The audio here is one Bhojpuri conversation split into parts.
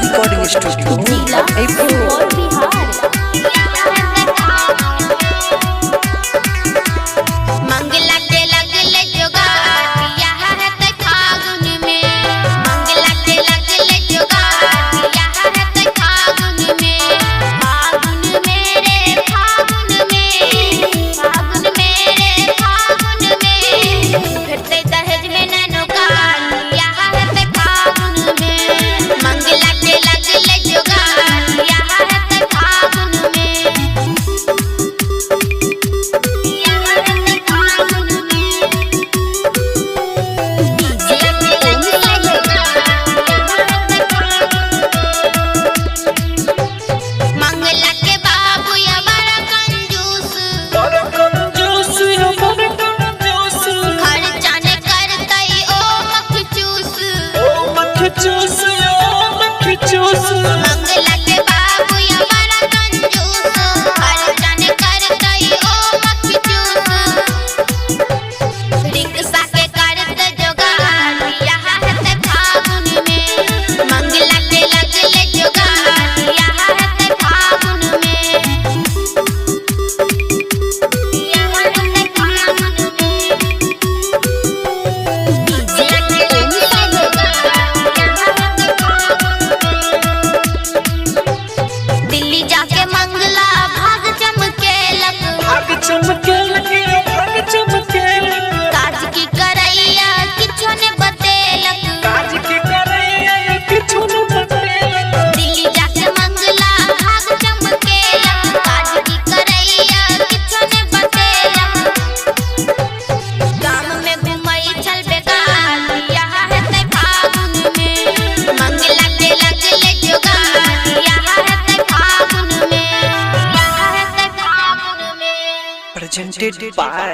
रिकॉर्डिंग स्टूडियो और बिहार मंगला के लगले जोगार यहाँ है फागुन में मंगला के लगले जोगार यहाँ है फागुन में फागुन मेरे फागुन में फागुन मेरे फागुन में घटते दहेज में नैनो कान यहाँ है फागुन में मंगला के लगले जोगार यहाँ है फागुन में मंगला के बाबू या बड़ा कंजूस खर्चा ने करतई ओ मखचूस मंगला के बाबू या बड़ा कंजूस खर्चा ने करतई ओ मखचूस रिक्शा के करत जोगार यहाँ है फागुन में मंगला के लगले जोगार यहाँ है फागुन में यहाँ है फागुन में मंगला के लगले जोगार यहाँ है फागुन में दिल्ली जाके मंगला भाग चमकेलक काज की करैया किछो ने बतेलक दिल्ली जाके मंगला भाग चमकेलक काज की करैया किछो ने बतेलक गाम में घुमई चल बेकार यहाँ है फागुन में मंगला के लगले जोगार यहाँ है फागुन में यहाँ है फागुन में presented by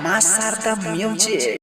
Ma Sarda Music।